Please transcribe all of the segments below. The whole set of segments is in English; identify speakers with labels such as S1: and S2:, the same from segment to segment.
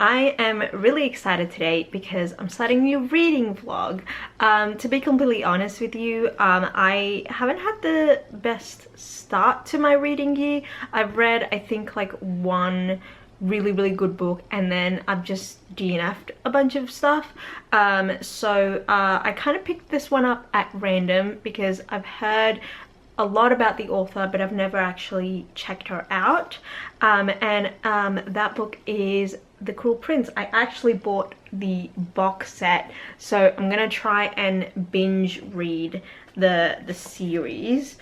S1: I am really excited today because I'm starting a new reading vlog. To be completely honest with you, I haven't had the best start to my reading year. I've read, I think, like one really good book, and then I've just DNF'd a bunch of stuff. I kind of picked this one up at random because I've heard a lot about the author, but I've never actually checked her out. That book is The Cruel Prince. I actually bought the box set, so I'm gonna try and binge read the series.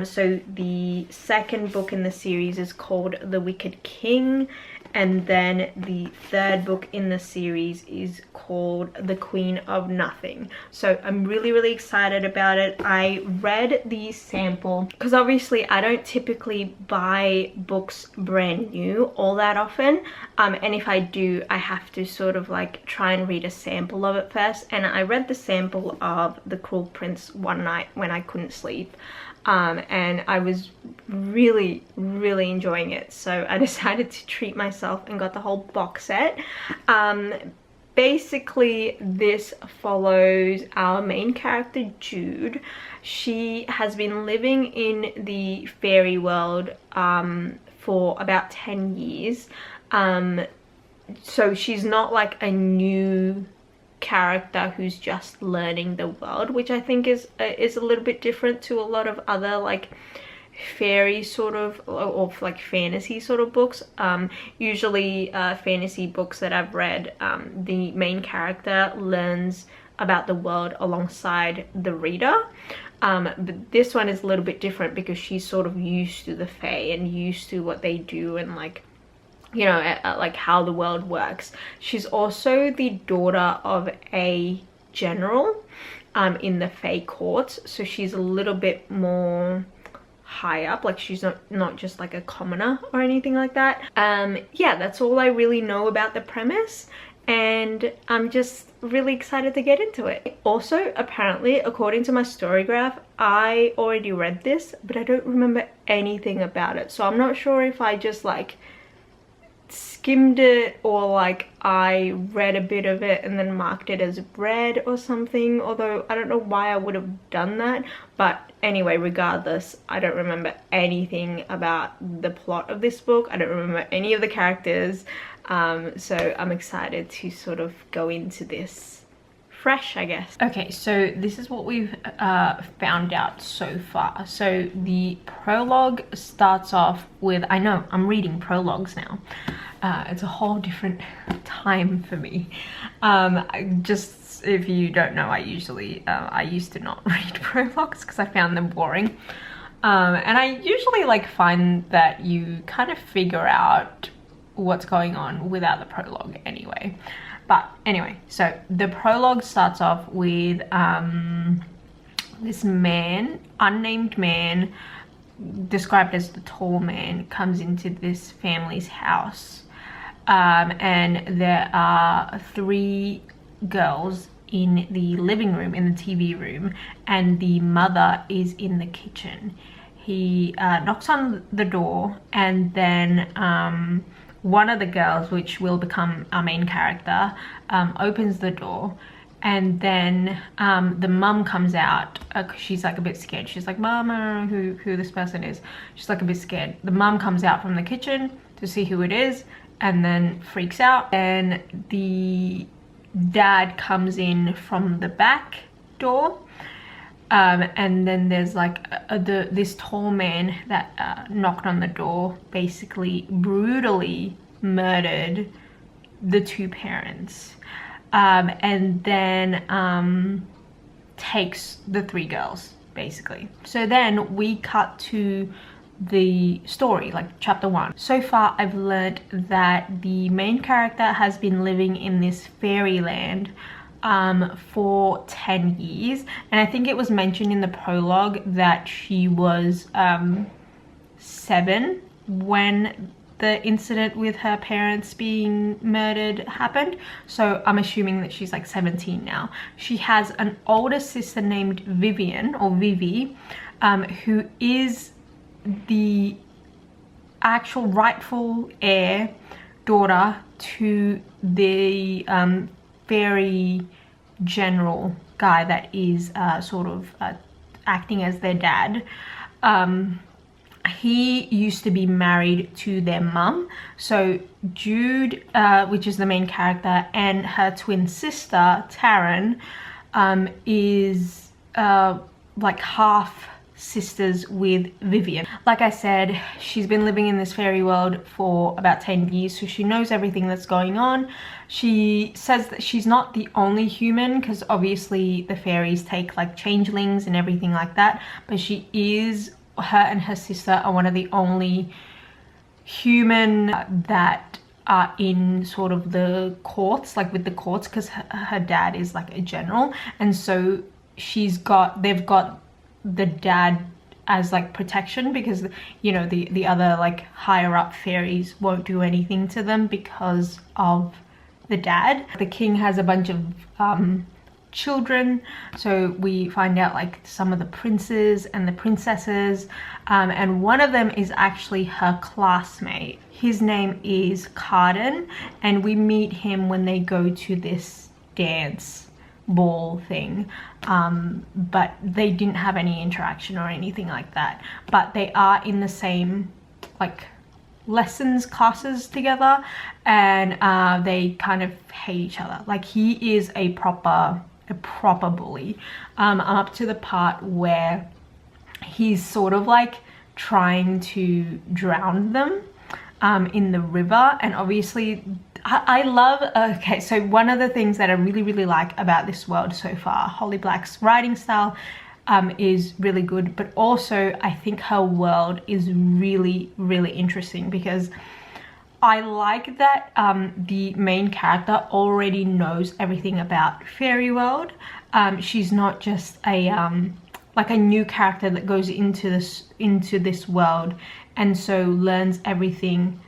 S1: So the second book in the series is called The Wicked King, and then the third book in the series is called The Queen of Nothing. So I'm really excited about it. I read the sample because obviously I don't typically buy books brand new all that often, and if I do, I have to sort of like try and read a sample of it first. And I read the sample of The Cruel Prince one night when I couldn't sleep, and I was really enjoying it, so I decided to treat myself and got the whole box set. Basically this follows our main character Jude. She has been living in the fairy world for about 10 years, so she's not like a new character who's just learning the world, which I think is a little bit different to a lot of other like fairy sort of or like fantasy sort of books. Usually fantasy books that I've read, the main character learns about the world alongside the reader, but this one is a little bit different because she's sort of used to the fae and used to what they do and like, you know, like how the world works. She's also the daughter of a general in the fae courts, so she's a little bit more high up, like she's not just like a commoner or anything like that. Yeah, that's all I really know about the premise, and I'm just really excited to get into it. Also, apparently, according to my story graph, I already read this, but I don't remember anything about it, so I'm not sure if I just like skimmed it or like I read a bit of it and then marked it as read or something, although I don't know why I would have done that. But anyway, regardless, I don't remember anything about the plot of this book. I don't remember any of the characters, so I'm excited to sort of go into this fresh, I guess. Okay, so this is what we've found out so far. So the prologue starts off with, I know I'm reading prologues now, it's a whole different time for me. Just if you don't know, I used to not read prologues because I found them boring, and I usually like find that you kind of figure out what's going on without the prologue anyway. But anyway, so the prologue starts off with this man, unnamed man, described as the tall man, comes into this family's house, and there are 3 girls in the living room, in the TV room, and the mother is in the kitchen. He knocks on the door, and then one of the girls, which will become our main character, opens the door, and then the mum comes out. She's like a bit scared. She's like, "Mama, who this person is?" She's like a bit scared. The mum comes out from the kitchen to see who it is, and then freaks out. And the dad comes in from the back door, and then there's like this tall man that knocked on the door, basically brutally murdered the 2 parents, and then takes the 3 girls basically. So then we cut to the story, like chapter 1. So far I've learned that the main character has been living in this fairyland for 10 years, and I think it was mentioned in the prologue that she was 7 when the incident with her parents being murdered happened, so I'm assuming that she's like 17 now. She has an older sister named Vivian, or Vivi, who is the actual rightful heir daughter to the fairy general guy that is sort of acting as their dad. He used to be married to their mum. So Jude, which is the main character, and her twin sister Taryn is like half sisters with Vivian. Like I said, she's been living in this fairy world for about 10 years, so she knows everything that's going on. She says that she's not the only human, because obviously the fairies take like changelings and everything like that, but she is, her and her sister are one of the only human that are in sort of the courts, like with the courts, because her dad is like a general, and so they've got the dad as like protection, because you know the other like higher up fairies won't do anything to them because of the dad. The king has a bunch of children, so we find out like some of the princes and the princesses, and one of them is actually her classmate. His name is Carden, and we meet him when they go to this dance ball thing, but they didn't have any interaction or anything like that, but they are in the same like lessons classes together, and they kind of hate each other. Like he is a proper bully. I'm up to the part where he's sort of like trying to drown them in the river, and obviously I love, okay, so one of the things that I really like about this world so far, Holly Black's writing style is really good, but also I think her world is really interesting, because I like that the main character already knows everything about fairy world. She's not just a like a new character that goes into this world and so learns everything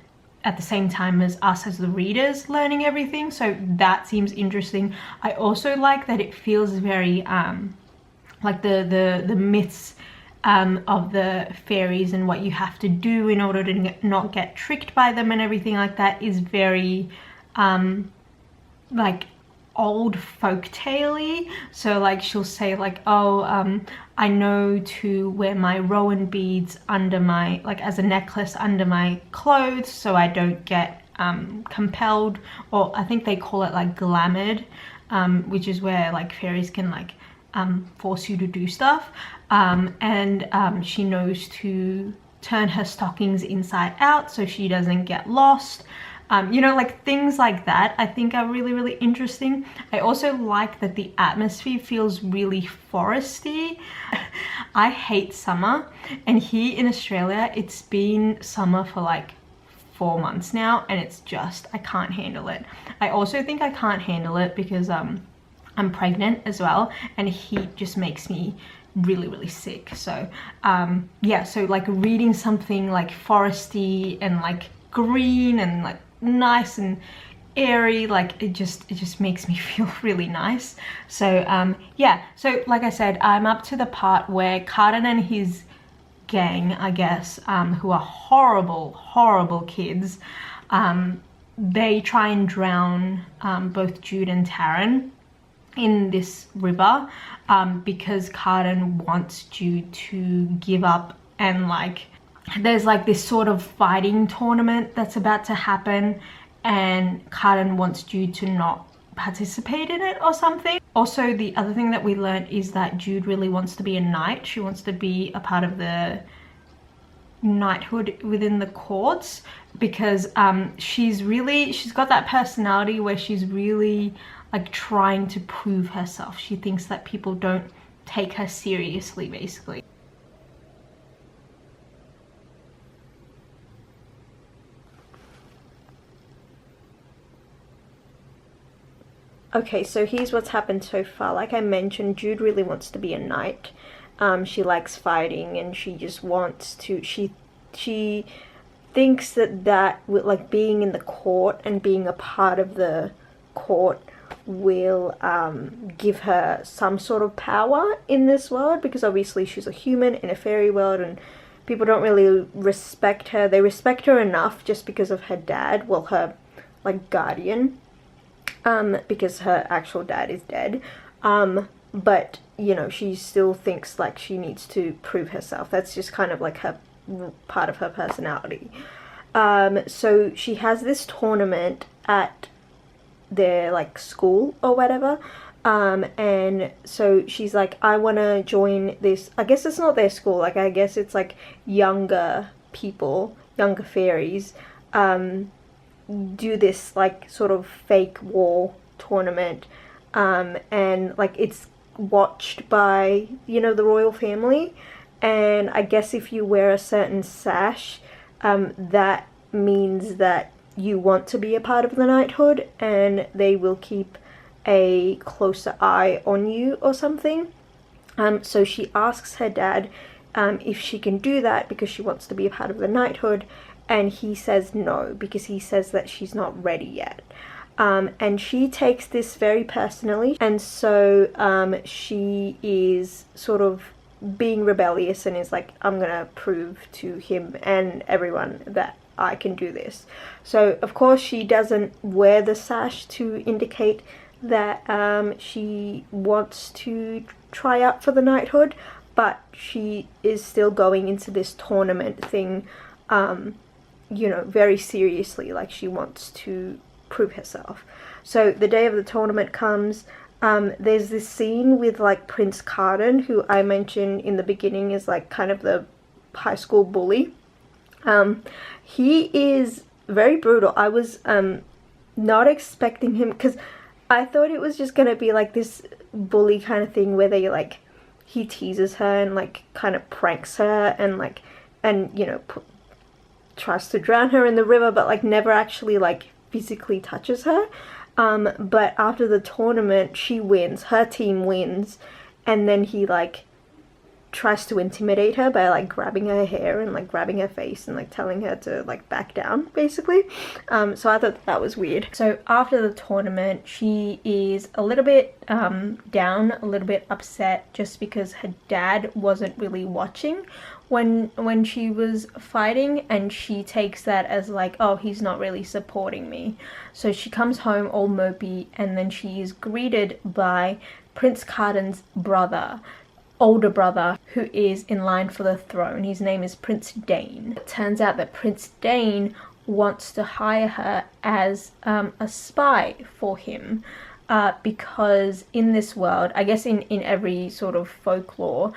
S1: at the same time as us as the readers learning everything, so that seems interesting. I also like that it feels very like the myths of the fairies and what you have to do in order to not get tricked by them and everything like that is very like old folk tale-y. So like she'll say like, oh, I know to wear my rowan beads under my, like as a necklace under my clothes, so I don't get compelled, or I think they call it like glamoured, which is where like fairies can like force you to do stuff, and she knows to turn her stockings inside out so she doesn't get lost. You know, like things like that I think are really interesting. I also like that the atmosphere feels really foresty. I hate summer, and here in Australia it's been summer for like 4 months now, and it's just, I can't handle it. I also think I can't handle it because I'm pregnant as well, and heat just makes me really sick. So yeah, so like reading something like foresty and like green and like nice and airy, like it just makes me feel really nice. So yeah, so like I said, I'm up to the part where Carden and his gang, I guess, who are horrible kids, they try and drown both Jude and Taryn in this river, because Carden wants Jude to give up, and like there's like this sort of fighting tournament that's about to happen, and Carden wants Jude to not participate in it or something. Also, the other thing that we learned is that Jude really wants to be a knight. She wants to be a part of the knighthood within the courts, because she's got that personality where she's really like trying to prove herself. She thinks that people don't take her seriously, basically. Okay, so here's what's happened so far. Like I mentioned, Jude really wants to be a knight. She likes fighting, and she just wants to, she thinks that like being in the court and being a part of the court will give her some sort of power in this world, because obviously she's a human in a fairy world and people don't really respect her. They respect her enough just because of her dad, well, her like guardian, because her actual dad is dead. But you know, she still thinks like she needs to prove herself. That's just kind of like her part of her personality. So she has this tournament at their like school or whatever, and so she's like, I want to join this. I guess it's not their school, like I guess it's like younger people, younger fairies, do this like sort of fake war tournament, and like it's watched by, you know, the royal family. And I guess if you wear a certain sash, that means that you want to be a part of the knighthood, and they will keep a closer eye on you or something. So she asks her dad if she can do that because she wants to be a part of the knighthood, and he says no because he says that she's not ready yet. And she takes this very personally, and so she is sort of being rebellious and is like, I'm gonna prove to him and everyone that I can do this. So of course she doesn't wear the sash to indicate that she wants to try out for the knighthood, but she is still going into this tournament thing, you know, very seriously, like she wants to prove herself. So the day of the tournament comes. There's this scene with like Prince Carden, who I mentioned in the beginning is like kind of the high school bully. He is very brutal. I was not expecting him, because I thought it was just gonna be like this bully kind of thing where they like, he teases her and like kind of pranks her and like, and you know, tries to drown her in the river, but like never actually like physically touches her. But after the tournament, she wins, her team wins, and then he like tries to intimidate her by like grabbing her hair and like grabbing her face and like telling her to like back down, basically. So I thought that was weird. So after the tournament, she is a little bit down, a little bit upset, just because her dad wasn't really watching when she was fighting, and she takes that as like, oh, he's not really supporting me. So she comes home all mopey, and then she is greeted by Prince Carden's brother, older brother, who is in line for the throne. His name is Prince Dane. It turns out that Prince Dane wants to hire her as a spy for him, because in this world, I guess in every sort of folklore,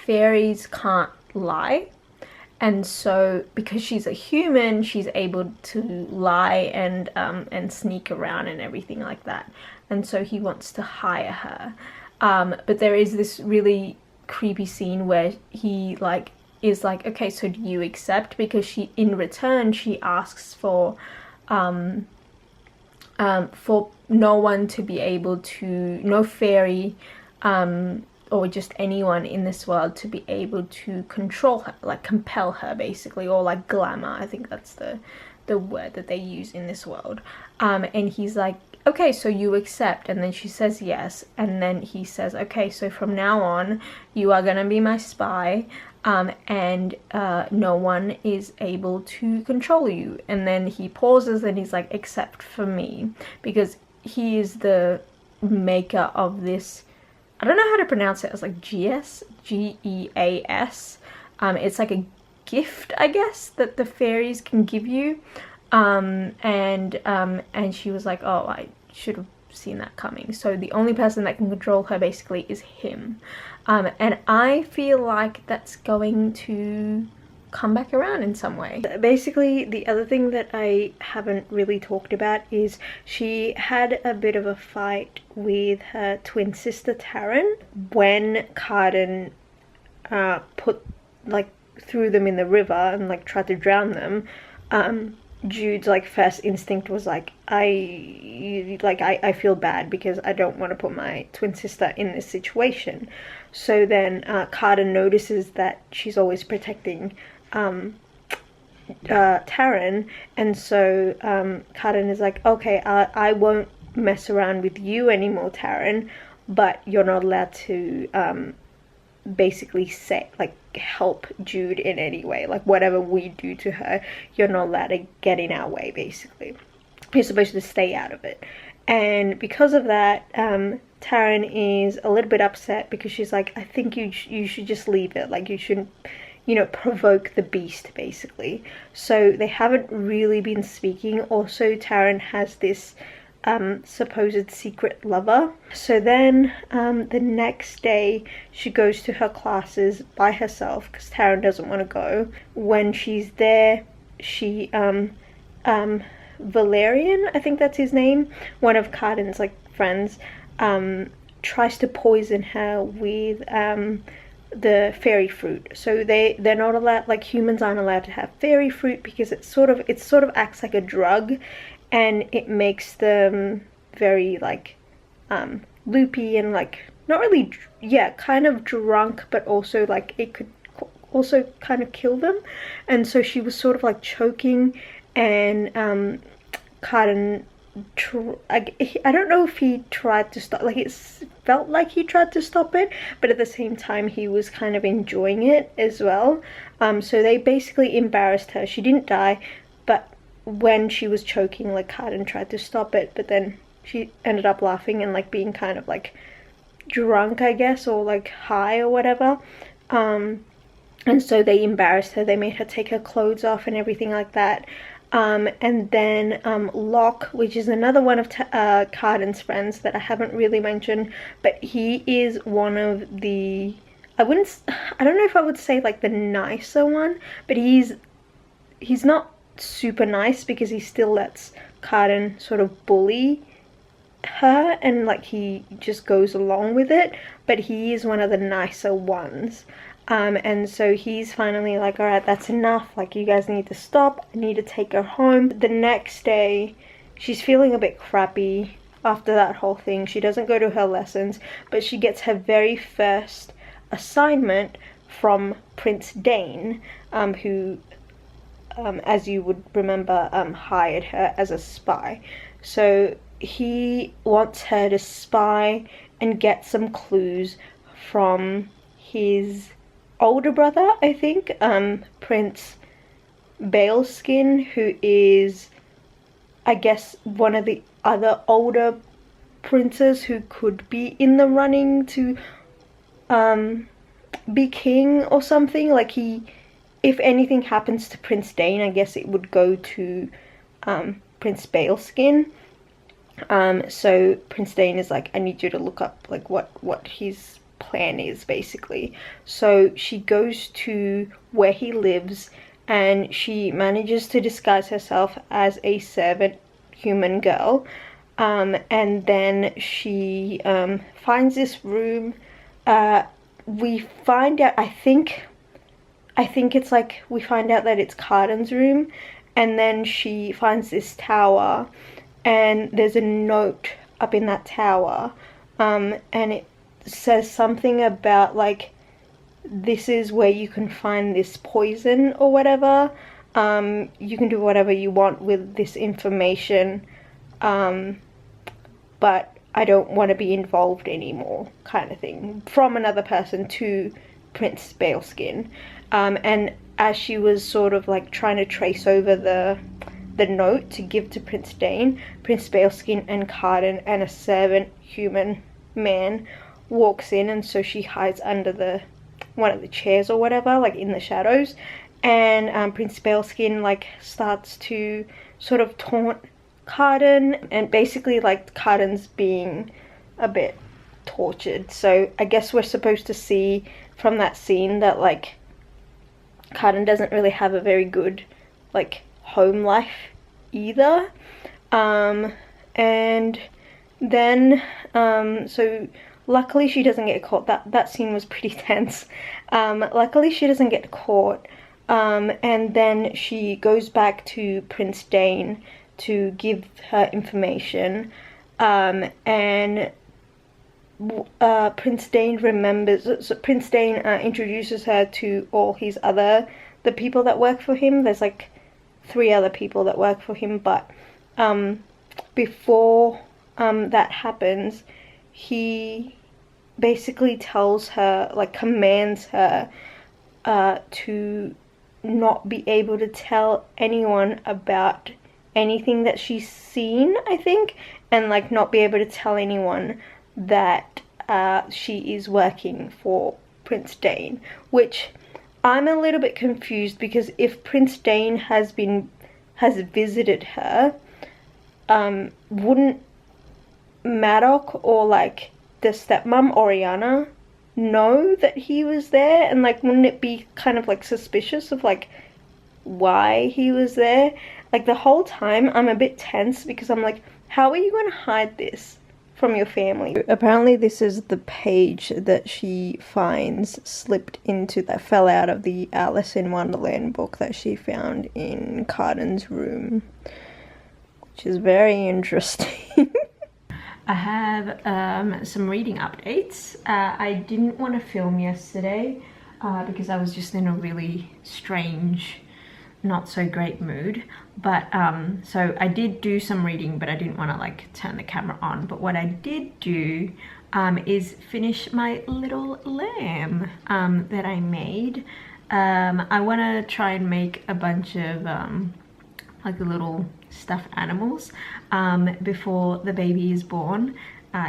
S1: fairies can't lie, and so because she's a human, she's able to lie and sneak around and everything like that, and so he wants to hire her. But there is this really creepy scene where he like is like, okay, so do you accept? Because she, in return, she asks for no one to be able to, no fairy, or just anyone in this world to be able to control her, like compel her basically, or like glamour. I think that's the word that they use in this world. And he's like, okay, so you accept? And then she says yes, and then he says, okay, so from now on you are gonna be my spy, and no one is able to control you. And then he pauses and he's like, except for me, because he is the maker of this, I don't know how to pronounce it, it's like Geas. It's like a gift, I guess, that the fairies can give you. And she was like, oh, I should have seen that coming. So the only person that can control her basically is him. And I feel like that's going to come back around in some way. Basically, the other thing that I haven't really talked about is she had a bit of a fight with her twin sister Taryn when Carden threw them in the river and like tried to drown them. Jude's like first instinct was like, I feel bad because I don't want to put my twin sister in this situation. So then Carden notices that she's always protecting Taryn, and so Carden is like, okay, I won't mess around with you anymore, Taryn, but you're not allowed to basically say, like, help Jude in any way. Like, whatever we do to her, you're not allowed to get in our way, basically. You're supposed to stay out of it. And because of that, Taryn is a little bit upset, because she's like, I think you should just leave it. Like, you shouldn't, you know, provoke the beast, basically. So they haven't really been speaking. Also, Taryn has this supposed secret lover. So then the next day she goes to her classes by herself, because Taryn doesn't want to go. When she's there, she Valerian, I think that's his name, one of Carden's like friends, tries to poison her with the fairy fruit. So they're not allowed, like, humans aren't allowed to have fairy fruit, because it sort of acts like a drug, and it makes them very like loopy and like not really, yeah, kind of drunk, but also like it could also kind of kill them. And so she was sort of like choking, and Carden, I don't know if he tried to stop, like, it felt like he tried to stop it, but at the same time he was kind of enjoying it as well. So they basically embarrassed her. She didn't die, but when she was choking, like, Carden tried to stop it, but then she ended up laughing and like being kind of like drunk, I guess, or like high or whatever. And so they embarrassed her. They made her take her clothes off and everything like that. And then Locke, which is another one of Carden's friends that I haven't really mentioned, but he is one of the, I don't know if I would say like the nicer one, but he's not super nice, because he still lets Carden sort of bully her, and like he just goes along with it, but he is one of the nicer ones. And so he's finally like, all right, that's enough, like, you guys need to stop, I need to take her home. The next day she's feeling a bit crappy after that whole thing. She doesn't go to her lessons, but she gets her very first assignment from Prince Dane, who as you would remember, hired her as a spy. So he wants her to spy and get some clues from his older brother, I think, Prince Baleskin, who is, I guess, one of the other older princes who could be in the running to be king or something. Like, if anything happens to Prince Dane, I guess it would go to Prince Baleskin. So Prince Dane is like, I need you to look up like what his plan is, basically. So she goes to where he lives, and she manages to disguise herself as a servant human girl, and then she finds this room. We find out, I think it's like, we find out that it's Carden's room, and then she finds this tower, and there's a note up in that tower, and it says something about like, this is where you can find this poison or whatever. You can do whatever you want with this information, but I don't want to be involved anymore, kind of thing, from another person to Prince Baleskin. And as she was sort of like trying to trace over the note to give to Prince Dane, Prince Baleskin and Carden and a servant human man walks in, and so she hides under one of the chairs or whatever, like in the shadows, and Prince Baleskin like starts to sort of taunt Carden, and basically like Carden's being a bit tortured. So I guess we're supposed to see from that scene that like Carden doesn't really have a very good like home life either. And then so luckily she doesn't get caught. That scene was pretty tense. Luckily she doesn't get caught, and then she goes back to Prince Dane to give her information, and Prince Dane remembers, so Prince Dane introduces her to all the people that work for him. There's like 3 other people that work for him, but before that happens, he basically tells her, like commands her to not be able to tell anyone about anything that she's seen, I think, and like not be able to tell anyone that she is working for Prince Dane, which I'm a little bit confused, because if Prince Dane has visited her, wouldn't Maddock or like the stepmom Oriana know that he was there? And like, wouldn't it be kind of like suspicious of like why he was there? Like the whole time I'm a bit tense, because I'm like, how are you going to hide this from your family? Apparently this is the page that she finds slipped into, that fell out of the Alice in Wonderland book that she found in Cardan's room, which is very interesting. I have some reading updates. I didn't want to film yesterday because I was just in a really strange, not so great mood, but so I did do some reading, but I didn't want to like turn the camera on. But what I did do is finish my little lamb that I made. I want to try and make a bunch of like little stuffed animals before the baby is born,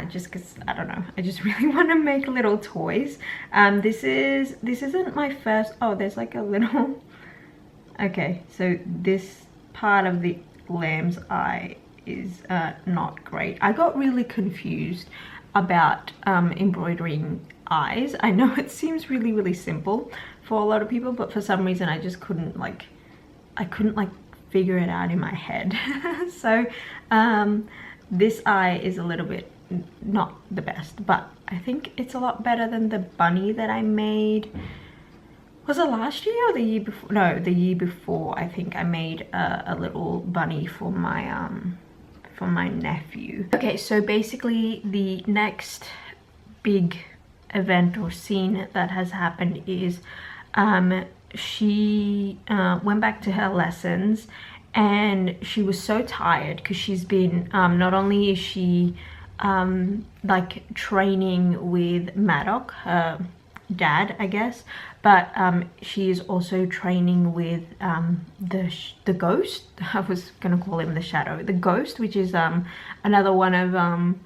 S1: just because I don't know, I just really want to make little toys. This isn't my first. Oh, there's like a little okay, so this part of the lamb's eye is not great. I got really confused about embroidering eyes. I know it seems really simple for a lot of people, but for some reason I just couldn't like figure it out in my head. So this eye is a little bit not the best, but I think it's a lot better than the bunny that I made. Was it last year or the year before? No, the year before. I think I made a little bunny for my nephew. Okay, so basically the next big event or scene that has happened is she went back to her lessons, and she was so tired because she's been not only is she like training with Maddock, her dad, I guess, but she is also training with the ghost. I was gonna call him the shadow, the ghost, which is another one of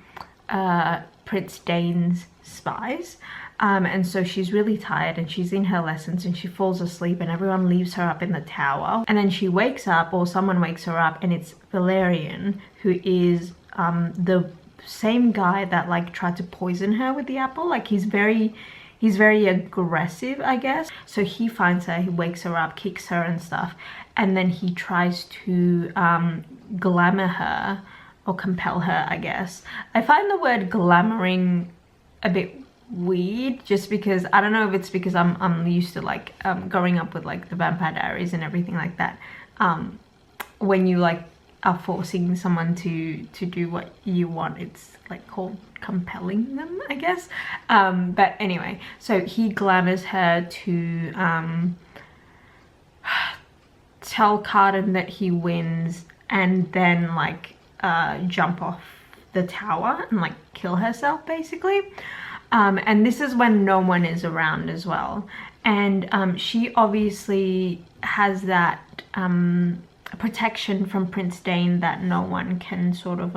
S1: Prince Dane's spies. And so she's really tired, and she's in her lessons, and she falls asleep, and everyone leaves her up in the tower, and then she wakes up, or someone wakes her up, and it's Valerian, who is the same guy that like tried to poison her with the apple. Like he's very aggressive, I guess. So he finds her, he wakes her up, kicks her and stuff, and then he tries to glamour her or compel her, I guess. I find the word glamoring a bit weird, just because I don't know if it's because I'm used to like growing up with like the Vampire Diaries and everything like that. When you like are forcing someone to do what you want, it's like called compelling them, I guess. But anyway, so he glamours her to tell Cardan that he wins, and then like jump off the tower and like kill herself basically. And this is when no one is around as well, and she obviously has that protection from Prince Dane that no one can sort of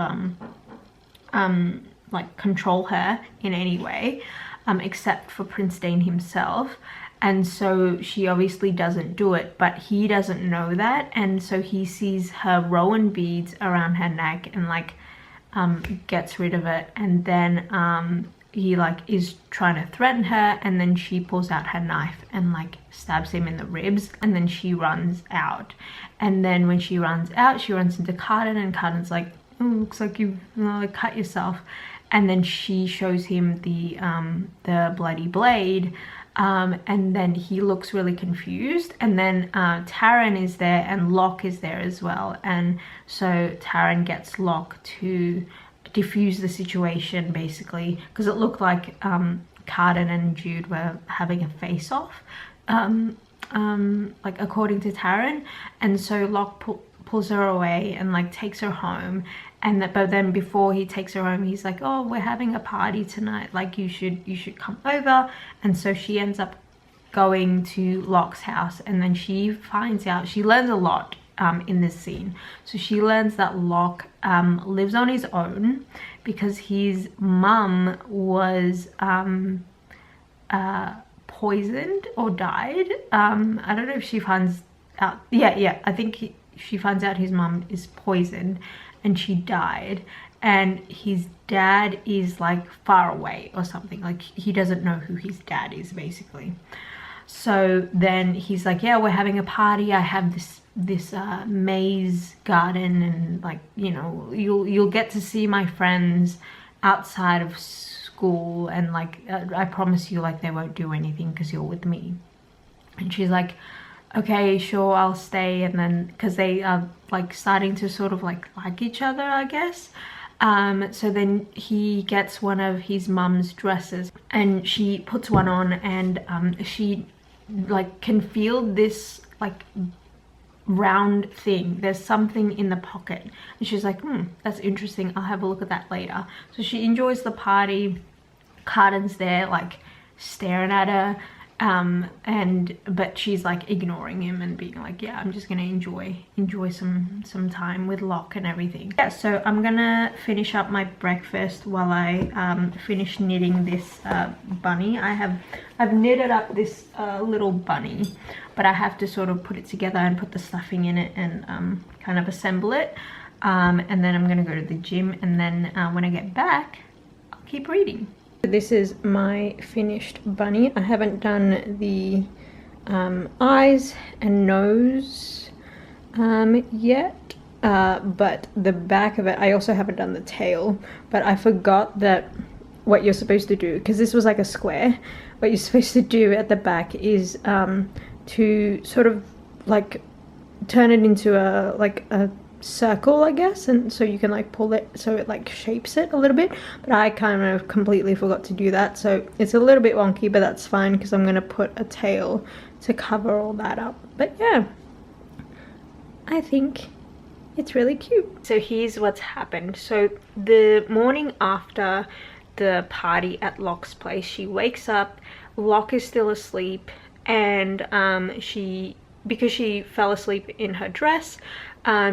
S1: like control her in any way, except for Prince Dane himself. And so she obviously doesn't do it, but he doesn't know that, and so he sees her Rowan beads around her neck and like gets rid of it, and then he like is trying to threaten her, and then she pulls out her knife and like stabs him in the ribs, and then she runs out. And then when she runs out, she runs into Cardan, and Cardan's like, oh, looks like you've like cut yourself. And then she shows him the bloody blade, and then he looks really confused. And then Taran is there, and Locke is there as well, and so Taran gets Locke to diffuse the situation basically, because it looked like Cardan and Jude were having a face-off, like according to Taran. And so Locke pulls her away and like takes her home, and that, but then before he takes her home, he's like, oh, we're having a party tonight, like you should come over. And so she ends up going to Locke's house, and then she finds out, she learns a lot in this scene. So she learns that Locke lives on his own because his mum was poisoned or died. I don't know if she finds out. Yeah, I think she finds out his mum is poisoned and she died, and his dad is like far away or something, like he doesn't know who his dad is basically. So then he's like, yeah, we're having a party, I have this maze garden, and like, you know, you'll get to see my friends outside of school, and like I promise you, like they won't do anything because you're with me. And she's like, okay, sure, I'll stay. And then because they are like starting to sort of like each other, I guess. So then he gets one of his mum's dresses and she puts one on, and she like can feel this like round thing, there's something in the pocket, and she's like, that's interesting, I'll have a look at that later. So she enjoys the party. Carden's there like staring at her, but she's like ignoring him and being like, yeah, I'm just gonna enjoy some time with Locke and everything. Yeah, so I'm gonna finish up my breakfast while I finish knitting this bunny. I've knitted up this little bunny, but I have to sort of put it together and put the stuffing in it and kind of assemble it, and then I'm gonna go to the gym, and then when I get back I'll keep reading. This is my finished bunny. I haven't done the eyes and nose yet, but the back of it, I also haven't done the tail, but I forgot that what you're supposed to do, because this was like a square, what you're supposed to do at the back is to sort of like turn it into a circle, I guess, and so you can like pull it so it like shapes it a little bit, but I kind of completely forgot to do that, so it's a little bit wonky, but that's fine because I'm gonna put a tail to cover all that up. But yeah, I think it's really cute. So here's what's happened. So the morning after the party at Locke's place, she wakes up, Locke is still asleep, and because she fell asleep in her dress,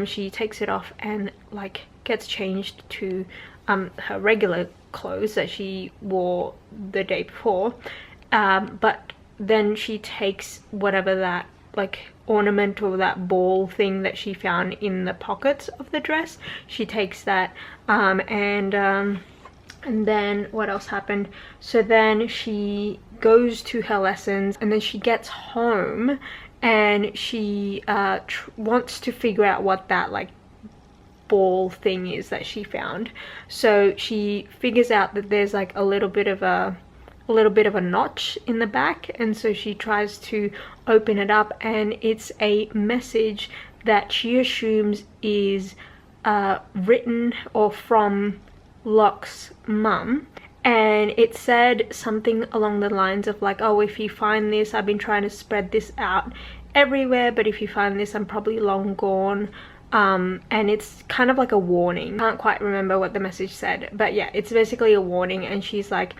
S1: she takes it off and like gets changed to her regular clothes that she wore the day before, but then she takes whatever that like ornament or that ball thing that she found in the pockets of the dress, she takes that, and then what else happened? So then she goes to her lessons, and then she gets home and she wants to figure out what that like ball thing is that she found. So she figures out that there's like a little bit of a notch in the back, and so she tries to open it up, and it's a message that she assumes is written or from Locke's mum, and it said something along the lines of like, oh, if you find this, I've been trying to spread this out everywhere, but if you find this, I'm probably long gone. And it's kind of like a warning. I can't quite remember what the message said, but yeah, it's basically a warning. And she's like,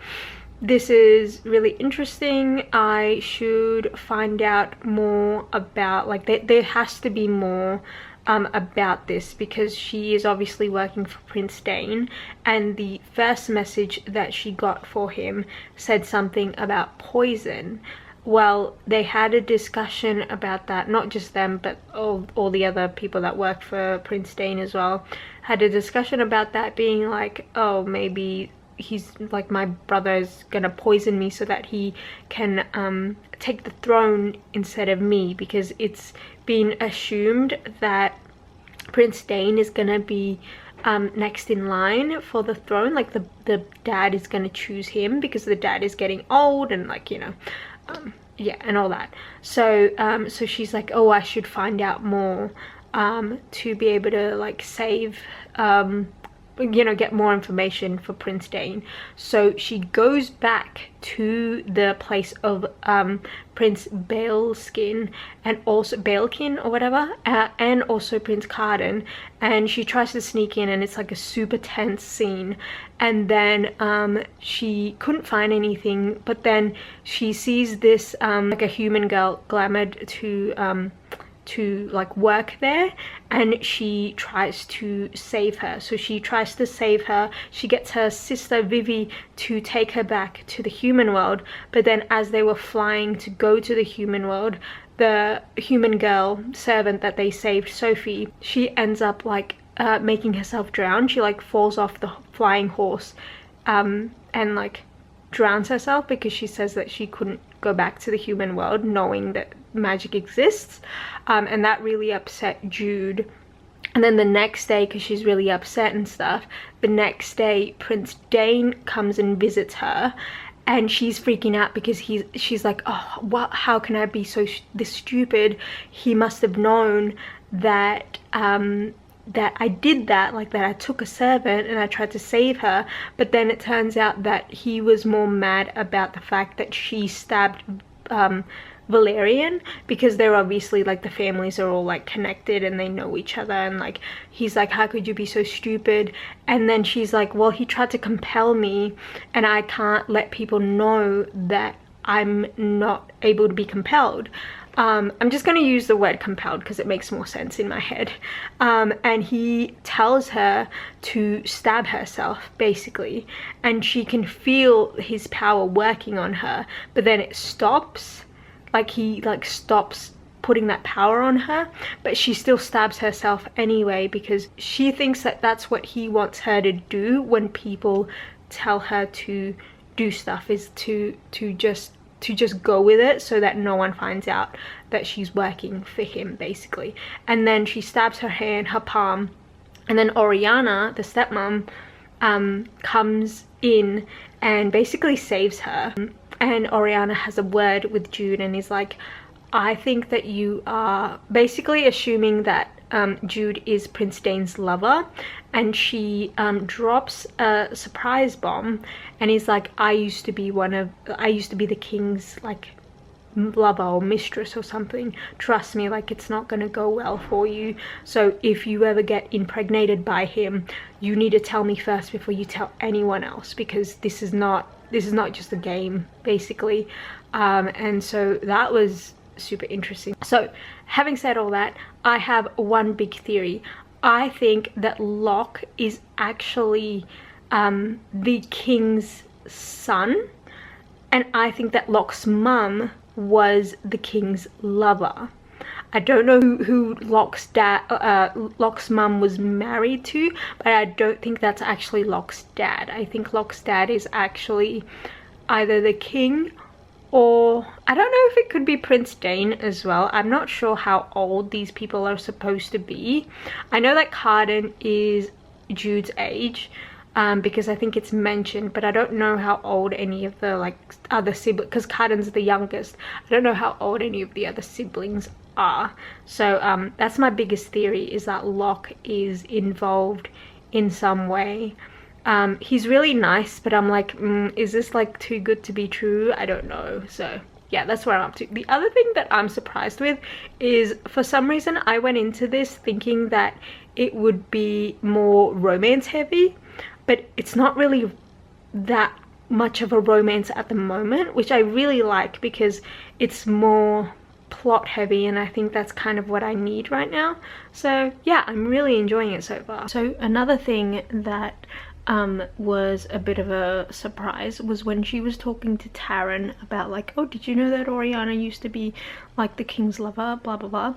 S1: this is really interesting, I should find out more about, like there has to be more about this, because she is obviously working for Prince Dane, and the first message that she got for him said something about poison. Well, they had a discussion about that, not just them, but all the other people that worked for Prince Dane as well, had a discussion about that being like, oh, maybe he's like, my brother's gonna poison me so that he can take the throne instead of me, because it's been assumed that Prince Dane is gonna be next in line for the throne, like the dad is gonna choose him because the dad is getting old, and like, you know, yeah, and all that. So so she's like, oh, I should find out more to be able to like save you know, get more information for Prince Dane. So she goes back to the place of Prince Baleskin, and also Balekin or whatever, and also Prince Carden, and she tries to sneak in, and it's like a super tense scene. And then she couldn't find anything, but then she sees this like a human girl glamored to like work there, and she tries to save her. So she tries to save her. She gets her sister Vivi to take her back to the human world, but then as they were flying to go to the human world, the human girl servant that they saved, Sophie, she ends up like making herself drown. She like falls off the flying horse and like drowns herself, because she says that she couldn't go back to the human world knowing that magic exists, and that really upset Jude. And then the next day, because she's really upset and stuff, the next day Prince Dane comes and visits her, and she's freaking out because she's like, oh, what, how can I be this stupid? He must have known that that I did that, like that I took a servant and I tried to save her. But then it turns out that he was more mad about the fact that she stabbed Valerian, because they're obviously like, the families are all like connected and they know each other, and like he's like, how could you be so stupid? And then she's like, well, he tried to compel me and I can't let people know that I'm not able to be compelled. I'm just going to use the word compelled because it makes more sense in my head. And he tells her to stab herself, basically, and she can feel his power working on her, but then it stops. Like he like stops putting that power on her, but she still stabs herself anyway, because she thinks that that's what he wants her to do when people tell her to do stuff, is to just go with it, so that no one finds out that she's working for him, basically. And then she stabs her hand, her palm, and then Oriana, the stepmom, comes in and basically saves her. And Oriana has a word with Jude and is like, I think that you are basically assuming that Jude is Prince Dane's lover, and she drops a surprise bomb, and he's like, I used to be the king's like lover or mistress or something. Trust me, like it's not gonna go well for you. So if you ever get impregnated by him, you need to tell me first before you tell anyone else, because this is not just a game, basically. And so that was super interesting. So having said all that, I have one big theory. I think that Locke is actually the king's son, and I think that Locke's mum was the king's lover. I don't know who Locke's mum was married to, but I don't think that's actually Locke's dad. I think Locke's dad is actually either the king, or I don't know if it could be Prince Dane as well. I'm not sure how old these people are supposed to be. I know that Carden is Jude's age, because I think it's mentioned, but I don't know how old any of the like other siblings, because Carden's the youngest. I don't know how old any of the other siblings are. So that's my biggest theory, is that Locke is involved in some way. He's really nice, but I'm like, is this like too good to be true? I don't know. So yeah, that's where I'm up to. The other thing that I'm surprised with is, for some reason I went into this thinking that it would be more romance heavy, but it's not really that much of a romance at the moment, which I really like, because it's more plot heavy, and I think that's kind of what I need right now. So yeah, I'm really enjoying it so far. So another thing that was a bit of a surprise was when she was talking to Taryn about like, oh, did you know that Oriana used to be like the king's lover, blah blah blah.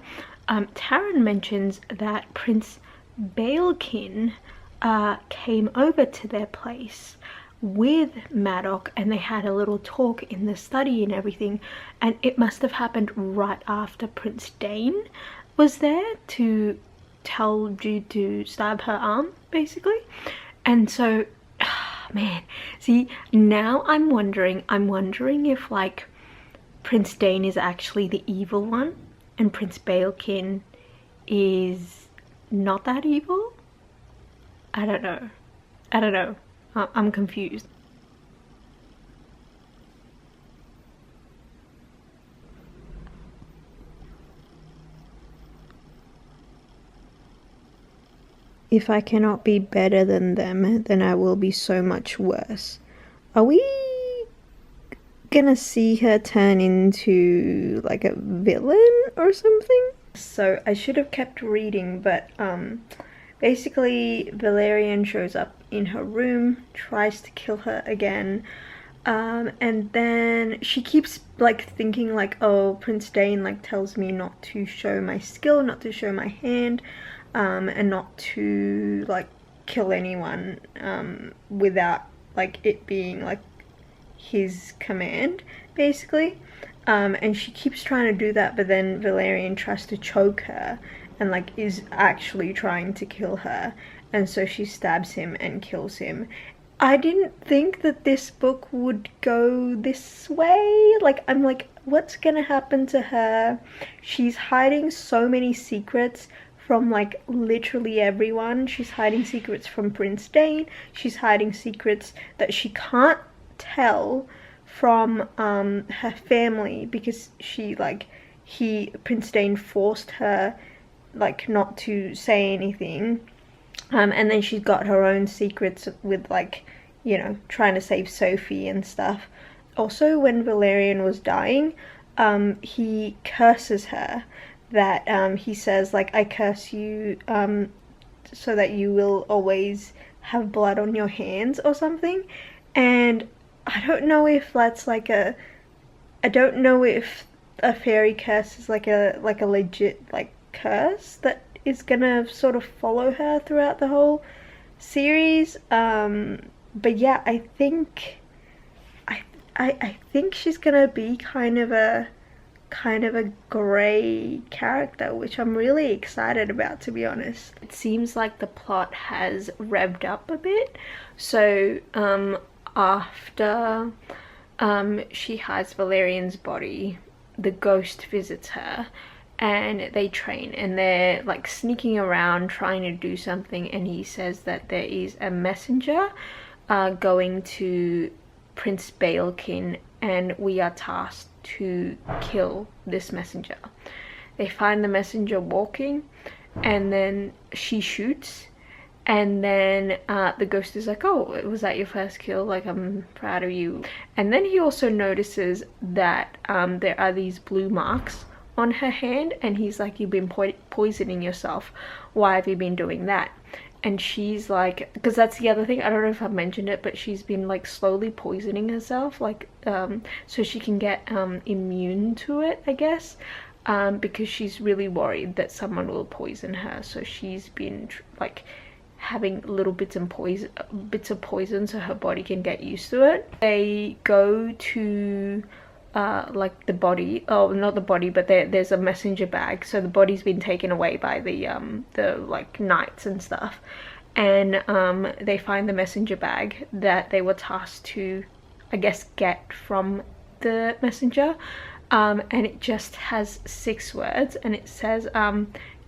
S1: Taryn mentions that Prince Balekin came over to their place with Maddox, and they had a little talk in the study and everything, and it must have happened right after Prince Dane was there to tell Jude to stab her arm, basically. And so, man, see, now I'm wondering if like Prince Dane is actually the evil one and Prince Balekin is not that evil. I don't know. I don't know. I'm confused. If I cannot be better than them, then I will be so much worse. Are we gonna see her turn into like a villain or something? So I should have kept reading, but basically Valerian shows up in her room, tries to kill her again, and then she keeps like thinking like, oh, Prince Dane like tells me not to show my skill, not to show my hand, and not to like kill anyone without like it being like his command, basically. And she keeps trying to do that, but then Valerian tries to choke her and like is actually trying to kill her, and so she stabs him and kills him. I didn't think that this book would go this way. Like, I'm like, what's gonna happen to her? She's hiding so many secrets from like literally everyone. She's hiding secrets from Prince Dane. She's hiding secrets that she can't tell from her family, because she like Prince Dane forced her like not to say anything, and then she's got her own secrets with like, you know, trying to save Sophie and stuff. Also, when Valerian was dying, he curses her, that he says like, I curse you so that you will always have blood on your hands or something. And I don't know if that's like I don't know if a fairy curse is like a legit like curse that is gonna sort of follow her throughout the whole series. But yeah, I think she's gonna be kind of a grey character, which I'm really excited about, to be honest. It seems like the plot has revved up a bit. So after she hides Valerian's body, the ghost visits her and they train, and they're like sneaking around trying to do something, and he says that there is a messenger going to Prince Baelkin, and we are tasked to kill this messenger. They find the messenger walking, and then she shoots, and then the ghost is like, oh, was that your first kill? Like, I'm proud of you. And then he also notices that there are these blue marks on her hand, and he's like, you've been poisoning yourself. Why have you been doing that? And she's like, because that's the other thing, I don't know if I've mentioned it, but she's been like slowly poisoning herself, like so she can get immune to it, I guess, because she's really worried that someone will poison her. So she's been like having little bits of poison so her body can get used to it. They go to like the body, oh, not the body, but there's a messenger bag, so the body's been taken away by the like knights and stuff, and they find the messenger bag that they were tasked to, I guess, get from the messenger, and it just has 6 words, and it says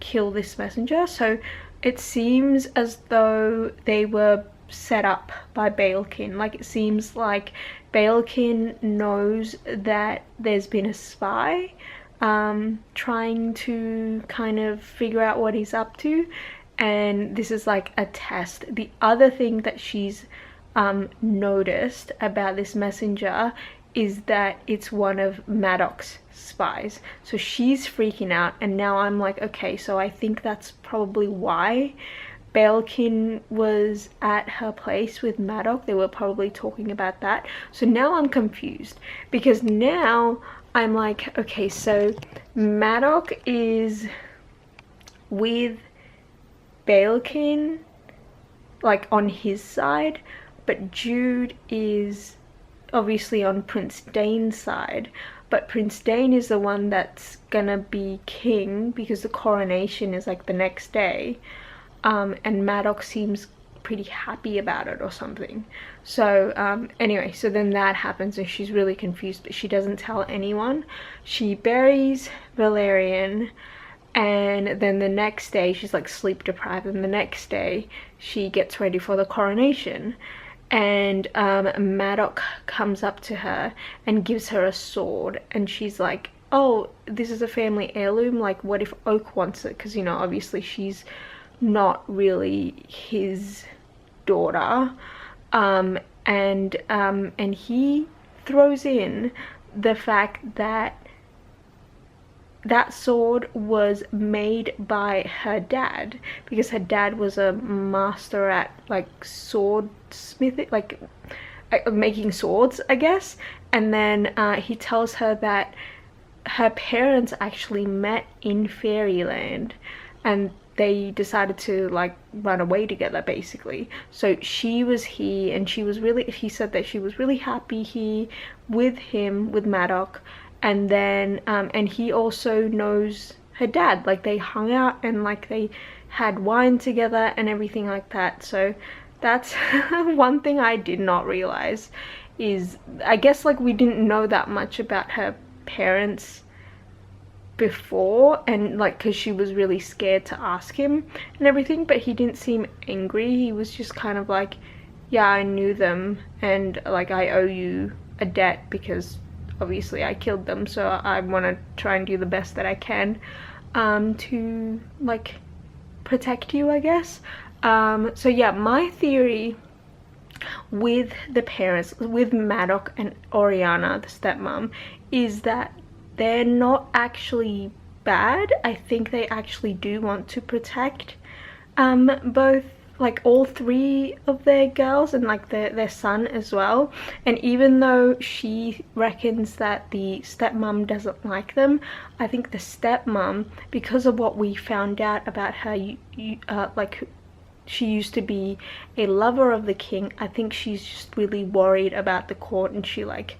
S1: kill this messenger. So it seems as though they were set up by Baelkin. Like, it seems like Baelkin knows that there's been a spy trying to kind of figure out what he's up to, and this is like a test. The other thing that she's noticed about this messenger is that it's one of Madoc's spies, so she's freaking out, and now I'm like, okay, so I think that's probably why Baelkin was at her place with Madoc. They were probably talking about that. So now I'm confused, because now I'm like, okay, so Madoc is with Baelkin, like on his side, but Jude is obviously on Prince Dane's side, but Prince Dane is the one that's gonna be king because the coronation is like the next day. And Madoc seems pretty happy about it or something. So anyway, so then that happens and she's really confused, but she doesn't tell anyone. She buries Valerian, And then the next day she's like sleep deprived, and the next day she gets ready for the coronation, and Maddox comes up to her and gives her a sword, and she's like, oh, this is a family heirloom, like what if Oak wants it? Because, you know, obviously she's not really his daughter. And he throws in the fact that that sword was made by her dad, because her dad was a master at like swordsmithing, like making swords, I guess. And then he tells her that her parents actually met in fairyland, and they decided to like run away together basically. So she was here, and she was really, he said that she was really happy here with him, with Maddox. And then and he also knows her dad, like they hung out and like they had wine together and everything like that. So that's one thing I did not realize, is I guess like we didn't know that much about her parents before, and like because she was really scared to ask him and everything, but he didn't seem angry. He was just kind of like, yeah, I knew them, and like I owe you a debt because obviously I killed them, so I want to try and do the best that I can to like protect you, I guess. So yeah, my theory with the parents, with Maddox and Oriana, the stepmom, is that they're not actually bad. I think they actually do want to protect both, like all three of their girls, and like their son as well. And even though she reckons that the stepmom doesn't like them, I think the stepmom, because of what we found out about her, like she used to be a lover of the king, I think she's just really worried about the court, and she like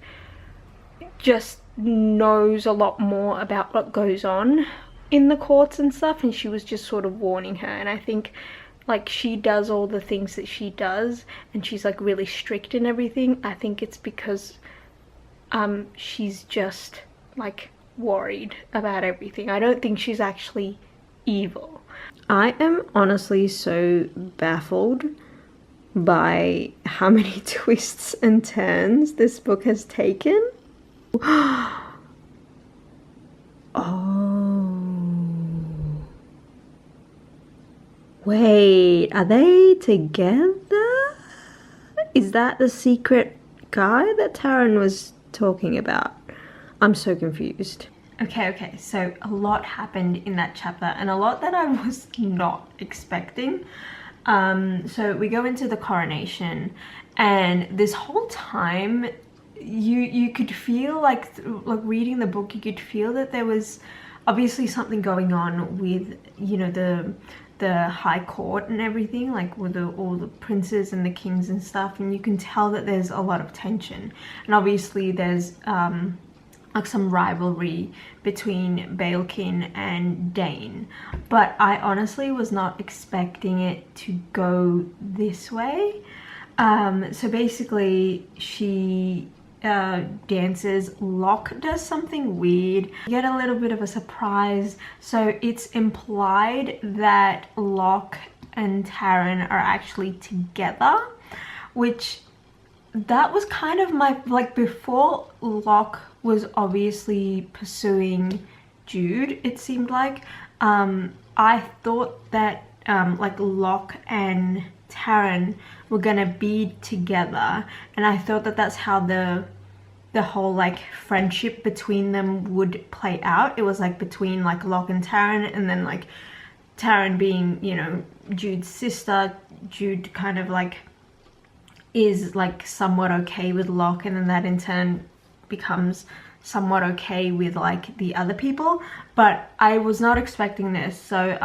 S1: just knows a lot more about what goes on in the courts and stuff, and she was just sort of warning her. And I think like she does all the things that she does, and she's like really strict and everything. I think it's because she's just like worried about everything. I don't think she's actually evil. I am honestly so baffled by how many twists and turns this book has taken. Oh, wait, are they together? Is that the secret guy that Taryn was talking about? I'm so confused. Okay, so a lot happened in that chapter, and a lot that I was not expecting. So we go into the coronation, and this whole time you could feel like reading the book, you could feel that there was obviously something going on with, you know, the high court and everything, like with all the princes and the kings and stuff, and you can tell that there's a lot of tension. And obviously there's like some rivalry between Baelkin and Dane, but I honestly was not expecting it to go this way. So basically she dances, Locke does something weird, you get a little bit of a surprise. So it's implied that Locke and Taryn are actually together, which that was kind of my, like, before Locke was obviously pursuing Jude, it seemed like, I thought that like Locke and Taryn were gonna be together, and I thought that that's how the whole like friendship between them would play out. It was like between like Locke and Taryn, and then like Taryn being, you know, Jude's sister, Jude kind of like is like somewhat okay with Locke, and then that in turn becomes somewhat okay with like the other people. But I was not expecting this, so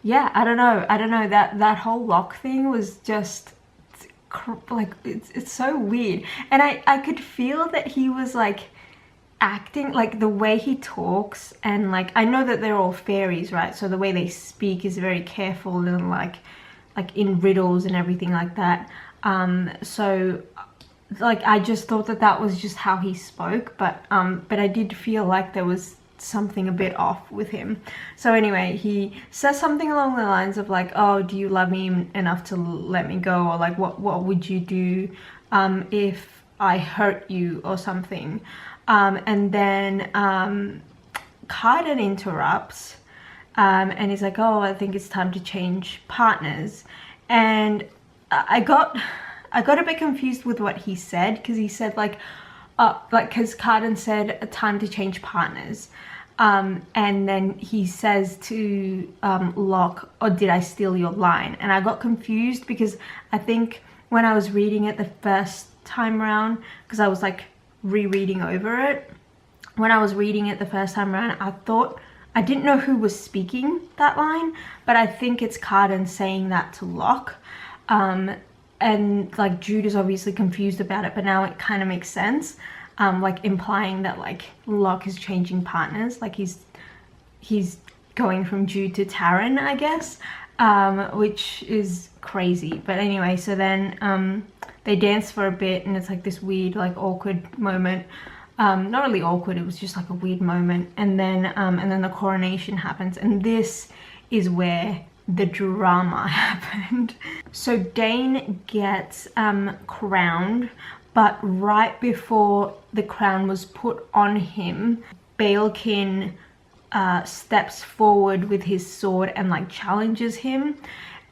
S1: yeah, I don't know, that whole Locke thing was just like, it's so weird. And I could feel that he was like acting, like the way he talks, and like I know that they're all fairies, right? So the way they speak is very careful, and like in riddles and everything like that. So like I just thought that that was just how he spoke, but I did feel like there was something a bit off with him. So anyway, he says something along the lines of like, oh, do you love me enough to let me go, or like what would you do if I hurt you or something. And then Carden interrupts and he's like, oh, I think it's time to change partners. And I got a bit confused with what he said, because he said like because Carden said time to change partners, and then he says to Locke, oh, did I steal your line? And I got confused because I think when I was reading it the first time round, because I was like rereading over it, when I was reading it the first time around, I didn't know who was speaking that line, but I think it's Carden saying that to Locke. And like Jude is obviously confused about it, but now it kind of makes sense, like implying that like Locke is changing partners, like he's going from Jude to Taryn, I guess, which is crazy. But anyway, so then they dance for a bit, and it's like this weird like awkward moment. Not really awkward, it was just like a weird moment. And then the coronation happens, and this is where the drama happened. So Dane gets crowned, but right before the crown was put on him, Baelkin steps forward with his sword and like challenges him,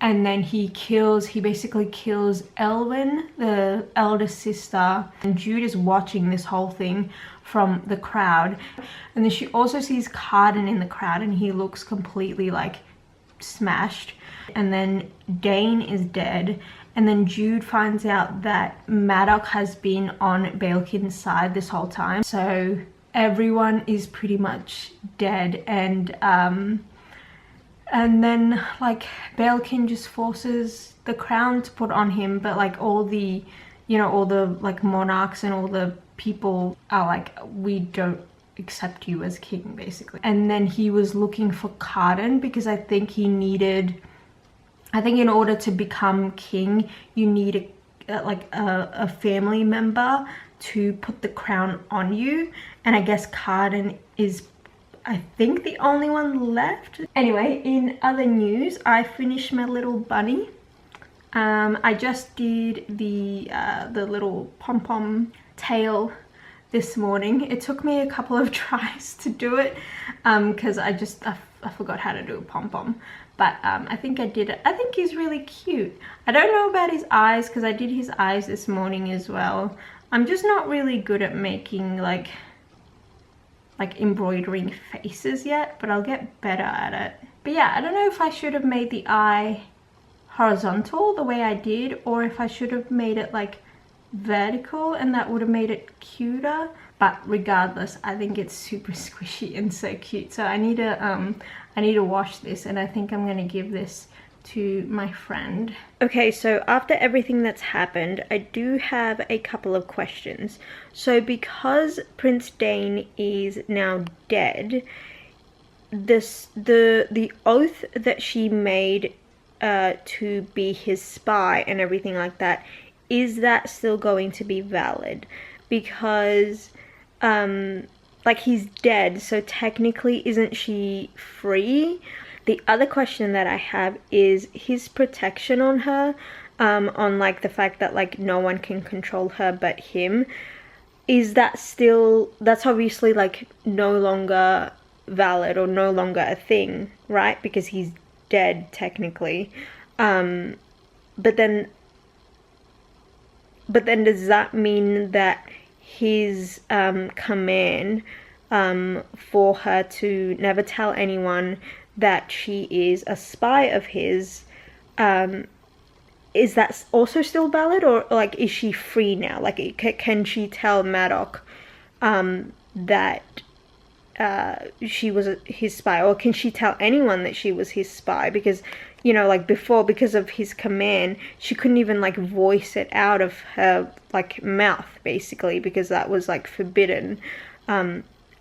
S1: and then he basically kills Elwyn, the eldest sister. And Jude is watching this whole thing from the crowd, and then she also sees Carden in the crowd, and he looks completely like smashed. And then Dane is dead, and then Jude finds out that Maddox has been on Baelkin's side this whole time, so everyone is pretty much dead. And then like Baelkin just forces the crown to put on him, but like all the like monarchs and all the people are like, we don't accept you as king, basically. And then he was looking for Carden, because I think in order to become king, you need a family member to put the crown on you, and I guess Carden is, I think, the only one left. Anyway, in other news, I finished my little bunny. I just did the little pom-pom tail this morning. It took me a couple of tries to do it, because I forgot how to do a pom-pom, but I think I did it. I think he's really cute. I don't know about his eyes, because I did his eyes this morning as well. I'm just not really good at making like embroidering faces yet, but I'll get better at it. But yeah, I don't know if I should have made the eye horizontal the way I did, or if I should have made it like vertical, and that would have made it cuter. But regardless, I think it's super squishy and so cute. So I need to wash this, and I think I'm gonna give this to my friend. Okay, so after everything that's happened, I do have a couple of questions. So because Prince Dane is now dead, the oath that she made to be his spy and everything like that, is that still going to be valid? Because like he's dead, so technically isn't she free? The other question that I have is his protection on her, on like the fact that like no one can control her but him. Is that still, that's obviously like no longer valid or no longer a thing, right? Because he's dead technically. But then does that mean that his command for her to never tell anyone that she is a spy of his, is that also still valid, or like is she free now? Like can she tell Maddox that she was his spy, or can she tell anyone that she was his spy? Because, you know, like before, because of his command, she couldn't even like voice it out of her like mouth, basically, because that was like forbidden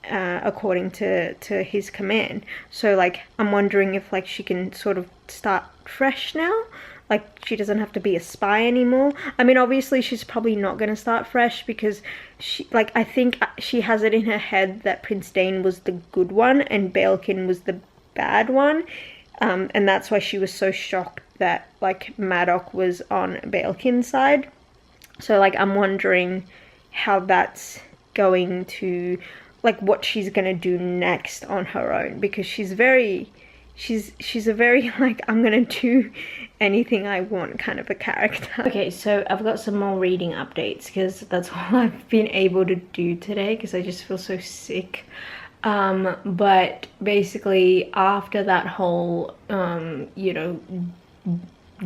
S1: according to his command. So like I'm wondering if like she can sort of start fresh now, like she doesn't have to be a spy anymore. I mean, obviously she's probably not going to start fresh because she, like, I think she has it in her head that Prince Dane was the good one and Baelkin was the bad one, and that's why she was so shocked that like Maddox was on Baelkin's side. So like I'm wondering how that's going to, like, what she's gonna do next on her own, because she's a very like, I'm gonna do anything I want kind of a character. Okay, so I've got some more reading updates because that's all I've been able to do today because I just feel so sick. But basically after that whole you know,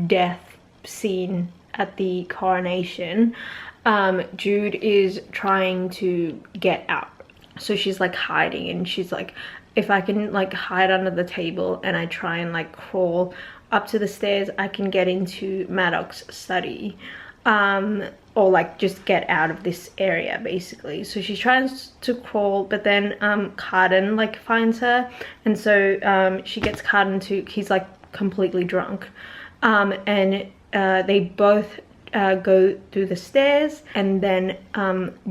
S1: death scene at the coronation, Jude is trying to get out. So she's like hiding, and she's like, if I can like hide under the table and I try and like crawl up to the stairs, I can get into Maddox's study, or like just get out of this area basically. So she tries to crawl, but then Cardan like finds her, and so she gets Cardan to, he's like completely drunk, and they both go through the stairs, and then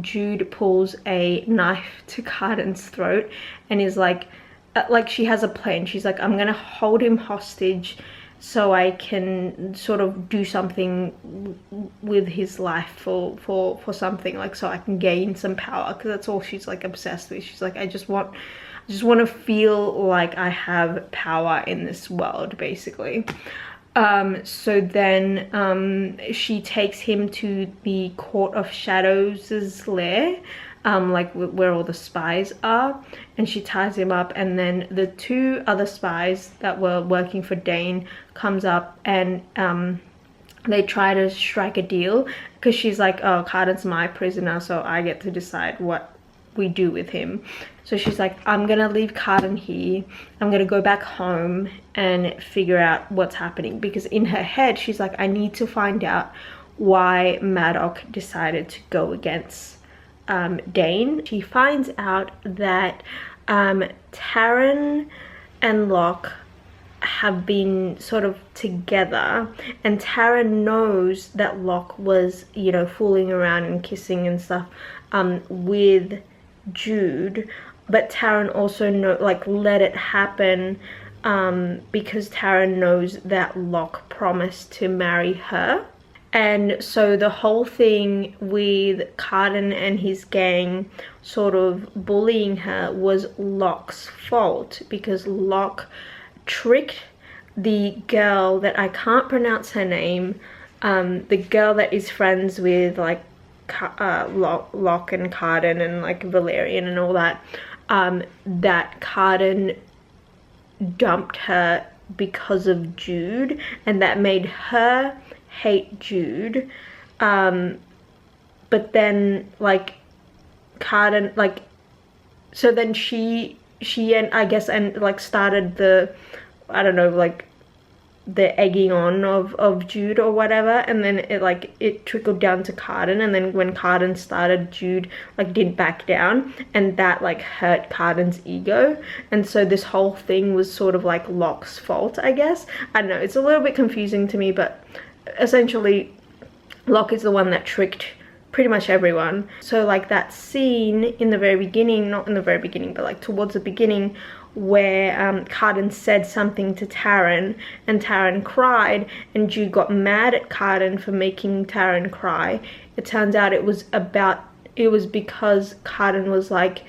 S1: Jude pulls a knife to Cardan's throat and is like she has a plan. She's like, I'm gonna hold him hostage so I can sort of do something with his life for something, like so I can gain some power, because that's all she's like obsessed with. She's like, I just want to feel like I have power in this world basically. So then she takes him to the Court of Shadows' lair, like where all the spies are, and she ties him up, and then the two other spies that were working for Dane comes up, and they try to strike a deal, because she's like, oh, Cardan's my prisoner, so I get to decide what we do with him. So she's like, I'm gonna leave Cardan here, I'm gonna go back home and figure out what's happening, because in her head she's like, I need to find out why Maddox decided to go against Dane. She finds out that Taryn and Locke have been sort of together, and Taryn knows that Locke was, you know, fooling around and kissing and stuff with Jude, but Taryn also let it happen because Taryn knows that Locke promised to marry her. And so the whole thing with Cardan and his gang sort of bullying her was Locke's fault, because Locke tricked the girl that I can't pronounce her name, the girl that is friends with like Locke and Cardan and like Valerian and all that, that Cardan dumped her because of Jude, and that made her hate Jude. But then like Cardan, like, so then she and I guess and like started the, I don't know, like the egging on of Jude or whatever, and then it trickled down to Cardan, and then when Cardan started, Jude like didn't back down, and that like hurt Cardan's ego, and so this whole thing was sort of like Locke's fault, I guess. I don't know, it's a little bit confusing to me, but essentially Locke is the one that tricked pretty much everyone. So like that scene in the very beginning, not in the very beginning, but like towards the beginning, where Cardan said something to Taryn and Taryn cried, and Jude got mad at Cardan for making Taryn cry. It turns out it was because Cardan was like,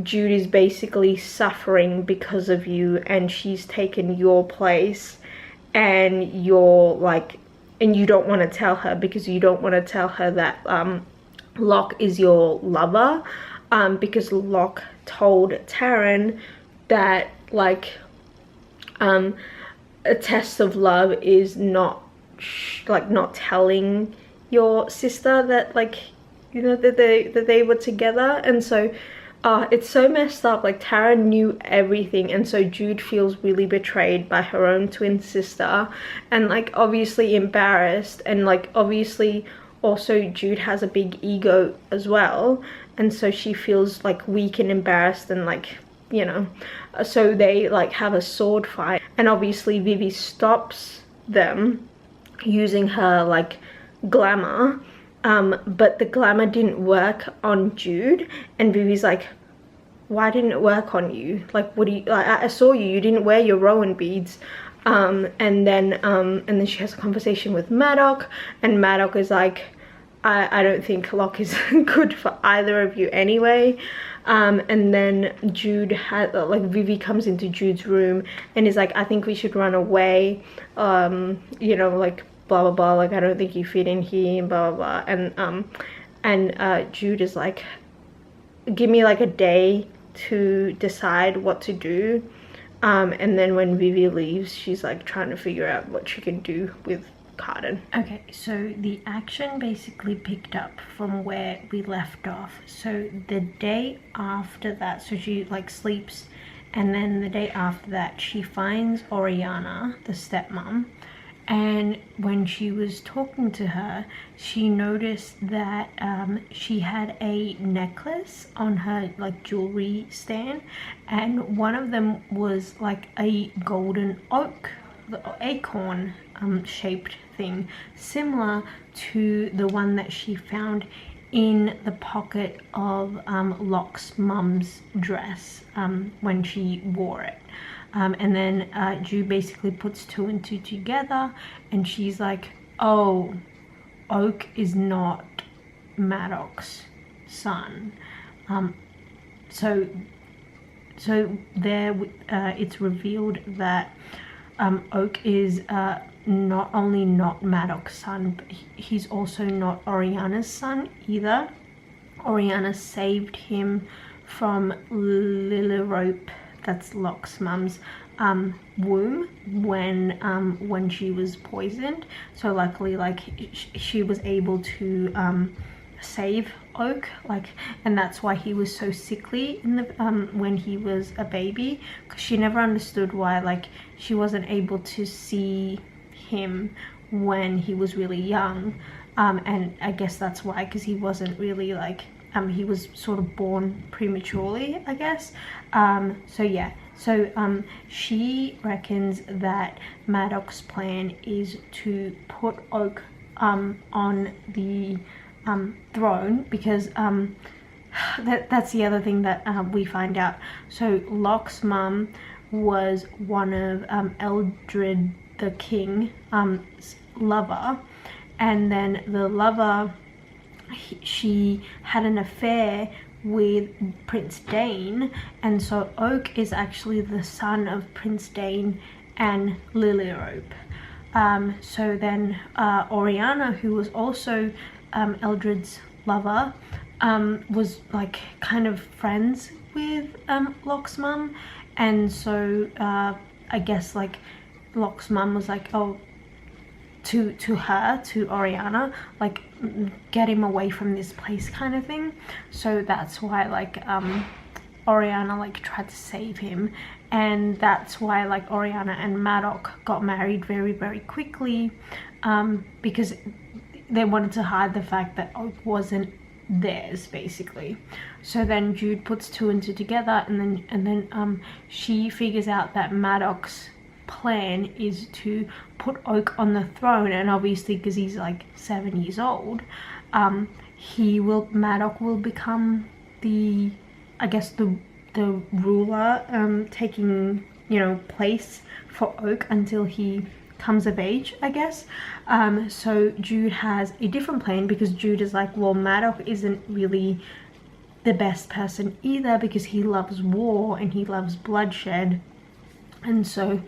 S1: Jude is basically suffering because of you, and she's taken your place, and you're like, and you don't want to tell her, because you don't want to tell her that Locke is your lover, because Locke told Taryn that like a test of love is not not telling your sister that, like, you know, that they were together. And so it's so messed up. Like Taryn knew everything, and so Jude feels really betrayed by her own twin sister, and like obviously embarrassed, and like obviously also Jude has a big ego as well, and so she feels like weak and embarrassed, and like, you know, so they like have a sword fight, and obviously Vivi stops them, using her like glamour, but the glamour didn't work on Jude, and Vivi's like, why didn't it work on you? Like, what do you, like, I saw you didn't wear your Rowan beads. And then she has a conversation with Maddox, and Maddox is like, I don't think Locke is good for either of you anyway. And then Jude had, like, Vivi comes into Jude's room and is like, I think we should run away, you know, like, blah blah blah, like, I don't think you fit in here, and blah blah blah. And Jude is like, give me like a day to decide what to do. And then when Vivi leaves, she's like trying to figure out what she can do with Carden. Okay, so the action basically picked up from where we left off. So the day after that, so she like sleeps, and then the day after that she finds Oriana, the stepmom, and when she was talking to her, she noticed that she had a necklace on her like jewelry stand, and one of them was like a golden oak, the acorn shaped thing, similar to the one that she found in the pocket of Locke's mum's dress when she wore it. And then Jude basically puts 2 and 2 together, and she's like, oh, Oak is not Maddox's son. So there it's revealed that Oak is not only not Maddox's son, but he's also not Oriana's son either. Oriana saved him from Lilirope, that's Locke's mum's womb, when she was poisoned. So luckily, like, she was able to save Oak, like, and that's why he was so sickly in the when he was a baby, because she never understood why, like, she wasn't able to see him when he was really young, and I guess that's why, because he wasn't really like he was sort of born prematurely, I guess. So yeah, so she reckons that Maddox's plan is to put Oak on the throne, because that's the other thing that we find out. So Locke's mum was one of Eldred the King's lover, and then the lover, she had an affair with Prince Dane, and so Oak is actually the son of Prince Dane and Lilirope. So then Oriana, who was also Eldred's lover, was like kind of friends with Locke's mum, and so I guess like Locke's mum was like, oh, to Oriana, like, get him away from this place kind of thing. So that's why like Oriana like tried to save him, and that's why like Oriana and Maddox got married very, very quickly, because they wanted to hide the fact that Oak wasn't theirs, basically. So then Jude puts 2 and 2 together, and then she figures out that Maddox's plan is to put Oak on the throne, and obviously because he's like 7 years old, Maddox will become the, I guess, the ruler, taking, you know, place for Oak until he comes of age, I guess. So Jude has a different plan, because Jude is like, well, Maddox isn't really the best person either, because he loves war and he loves bloodshed. And so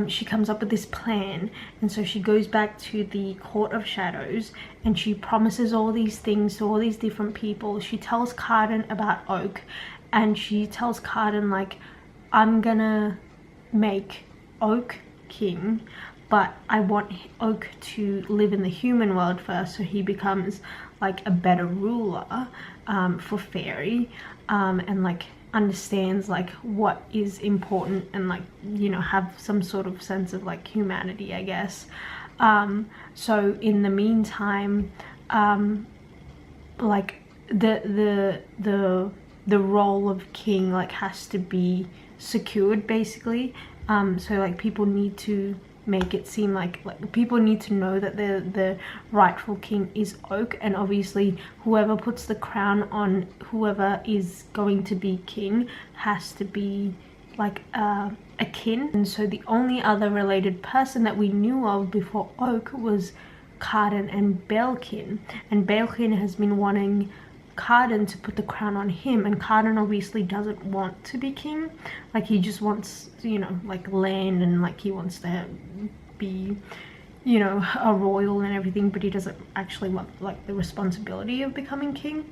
S1: she comes up with this plan, and so she goes back to the Court of Shadows, and she promises all these things to all these different people. She tells Carden about Oak, and she tells Carden like, I'm gonna make Oak king, but I want Oak to live in the human world first, so he becomes like a better ruler for Fairy, and like understands like what is important, and like, you know, have some sort of sense of like humanity, I guess. So in the meantime, like the role of king like has to be secured, basically. So like people need to make it seem like people need to know that the rightful king is Oak, and obviously whoever puts the crown on whoever is going to be king has to be like a kin. And so the only other related person that we knew of before Oak was Cardan and Baelkin, and Baelkin has been wanting Cardan to put the crown on him, and Cardan obviously doesn't want to be king. Like, he just wants, you know, like land, and like he wants to be, you know, a royal and everything, but he doesn't actually want like the responsibility of becoming king.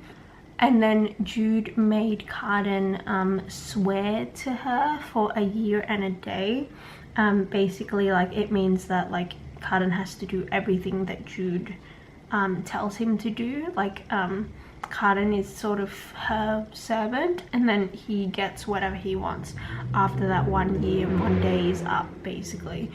S1: And then Jude made Cardan swear to her for a year and a day. Basically, like, it means that like Cardan has to do everything that Jude tells him to do. Like, Cardan is sort of her servant, and then he gets whatever he wants after that 1 year and 1 day is up, basically.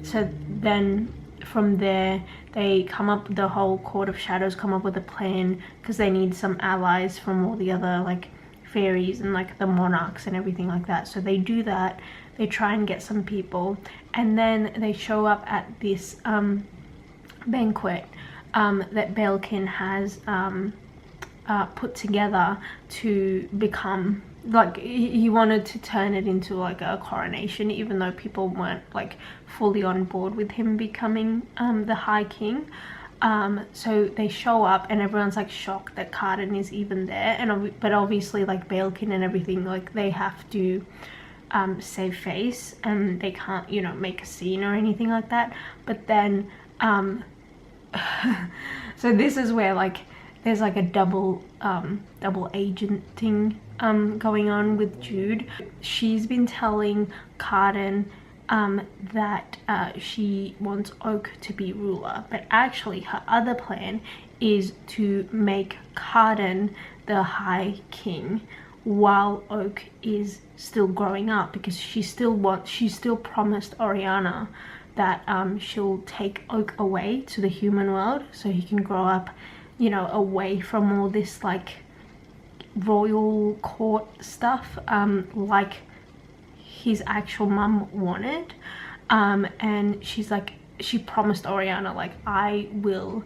S1: So then from there they come up, the whole Court of Shadows come up with a plan, because they need some allies from all the other like fairies and like the monarchs and everything like that. So they do that, they try and get some people, and then they show up at this banquet that Baelkin has put together to become, like, he wanted to turn it into like a coronation, even though people weren't like fully on board with him becoming the High King. So they show up and everyone's like shocked that Cardan is even there, and but obviously like Baelkin and everything, like they have to save face, and they can't, you know, make a scene or anything like that. But then so this is where like there's like a double agenting going on with Jude. She's been telling Cardan that she wants Oak to be ruler, but actually her other plan is to make Cardan the High King while Oak is still growing up, because she still promised Oriana that she'll take Oak away to the human world so he can grow up, you know, away from all this like royal court stuff, like his actual mum wanted. And she's like, she promised Oriana, like, I will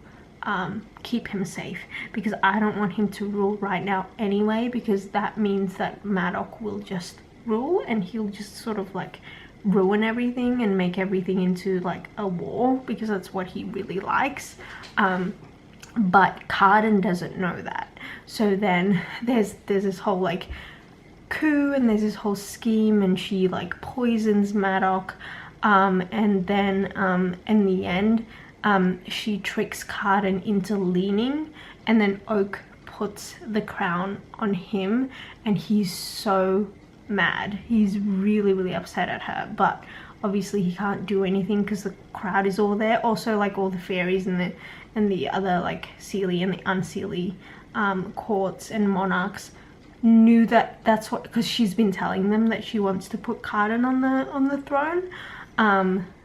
S1: keep him safe, because I don't want him to rule right now anyway, because that means that Madoc will just rule and he'll just sort of like ruin everything and make everything into like a war, because that's what he really likes. But Cardan doesn't know that. So then there's this whole like coup, and there's this whole scheme, and she like poisons Madoc, and then in the end she tricks Cardan into leaning, and then Oak puts the crown on him, and he's so mad. He's really upset at her, but obviously he can't do anything because the crowd is all there. Also, like, all the fairies and the other like Seelie and the Unseelie courts and monarchs knew that that's what, because she's been telling them that she wants to put Cardan on the throne.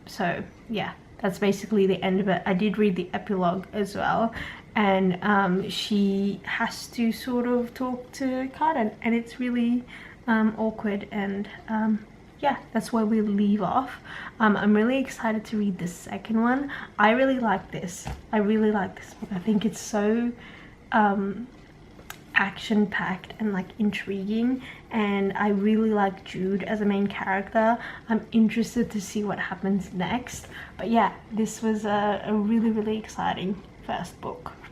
S1: So yeah, that's basically the end of it. I did read the epilogue as well, and she has to sort of talk to Cardan, and it's really awkward, and yeah, that's where we leave off. I'm really excited to read the second one. I really like this. I really like this book. I think it's so action-packed and like intriguing, and I really like Jude as a main character. I'm interested to see what happens next. But yeah, this was a really exciting first book.